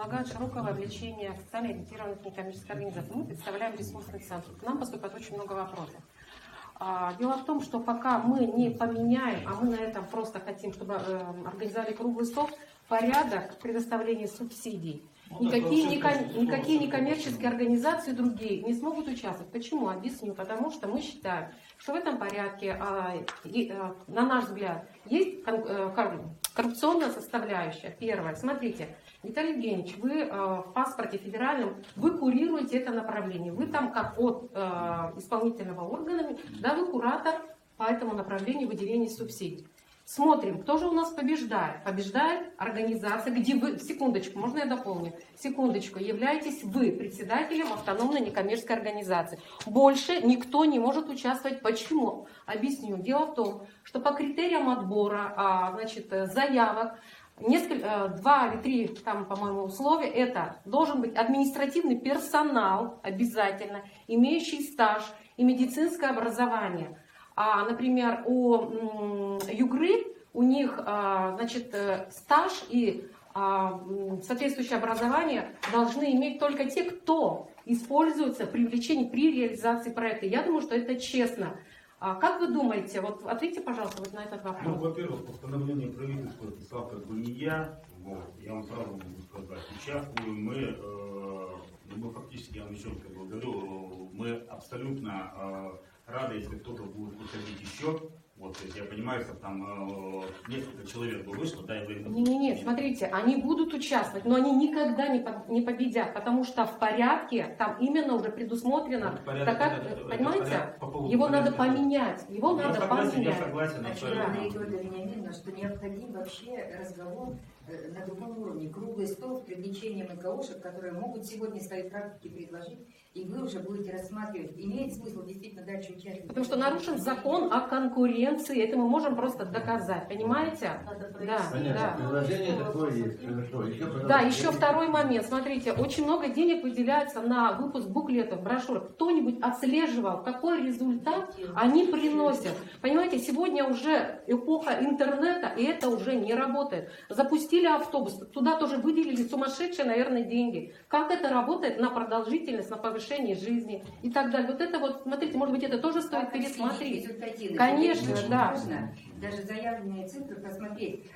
предполагают широкое вовлечение социально ориентированных некоммерческих организаций. Мы представляем ресурсный центр. К нам поступает очень много вопросов. Дело в том, что пока мы не поменяем, а мы на этом просто хотим, чтобы организовали круглый стол, порядок предоставления субсидий, никакие некоммерческие организации другие не смогут участвовать. Почему? Объясню. Потому что мы считаем, что в этом порядке, на наш взгляд, есть коррупционная составляющая. Первое. Смотрите, Виталий Евгеньевич, вы в паспорте федеральном, вы курируете это направление. Вы там как от исполнительного органа, да, вы куратор по этому направлению выделения субсидий. Смотрим, кто же у нас побеждает. Побеждает организация, где вы, секундочку, можно я дополню? Секундочку, являетесь вы председателем автономной некоммерческой организации. Больше никто не может участвовать. Почему? Объясню. Дело в том, что по критериям отбора, заявок, два или три, там, по-моему, условия, это должен быть административный персонал обязательно, имеющий стаж и медицинское образование. Например, у ЮГРы у них стаж и соответствующее образование должны иметь только те, кто используется при реализации проекта. Я думаю, что это честно. Как вы думаете, вот ответьте, пожалуйста, вот на этот вопрос. Ну, во-первых, постановление правительства писал как бы не я, я вам сразу могу сказать, участвуем мы фактически, я вам еще раз говорю, мы абсолютно рады, если кто-то будет выходить еще. Вот, то есть я понимаю, что там несколько человек бы вышло, да, и вы... Нет, смотрите, они будут участвовать, но они никогда не победят, потому что в порядке там именно уже предусмотрено, понимаете, его надо поменять, Я согласен. Что необходим вообще разговор на другом уровне, круглый стол с привлечением НКОшек, которые могут сегодня свои практики предложить, и вы уже будете рассматривать, имеет смысл действительно дальше участвовать. Потому что нарушен закон о конкуренции, это мы можем просто доказать, понимаете? Да. Предложение такое есть, хорошо. Да, еще второй момент, смотрите, очень много денег выделяется на выпуск буклетов, брошюрок. Кто-нибудь отслеживал, какой результат они приносят? Понимаете, сегодня уже эпоха интернета, и это уже не работает. Запустили автобус, туда тоже выделили сумасшедшие, наверное, деньги. Как это работает на продолжительность, на повышение жизни и так далее. Вот это вот, смотрите, может быть, это тоже стоит пересмотреть. Конечно, да. Можно даже заявленные цифры посмотреть,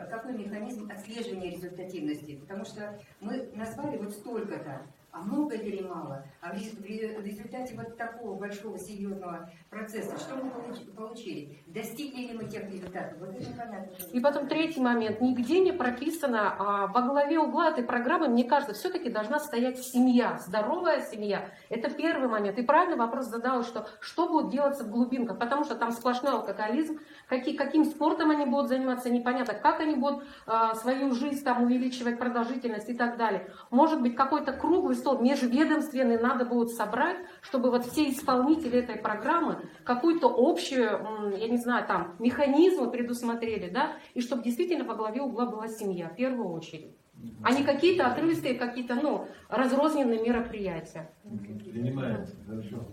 какой механизм отслеживания результативности. Потому что мы назвали вот столько-то, а много или мало? А в результате вот такого большого серьезного процесса, что мы получили? Достигли ли мы тех результатов? Вот это понятно. И потом третий момент. Нигде не прописано, во главе угла этой программы, мне кажется, все-таки должна стоять семья, здоровая семья. Это первый момент. И правильно вопрос задал, что будет делаться в глубинках, потому что там сплошной алкоголизм, каким спортом они будут заниматься, непонятно, как они будут свою жизнь там увеличивать, продолжительность и так далее. Может быть, какой-то круглый стол межведомственный надо будет собрать, чтобы вот все исполнители этой программы какую-то общую, я не знаю, там, механизмы предусмотрели, да, и чтобы действительно во главе угла была семья, в первую очередь. А не какие-то отрывистые, какие-то, разрозненные мероприятия. Принимается, хорошо.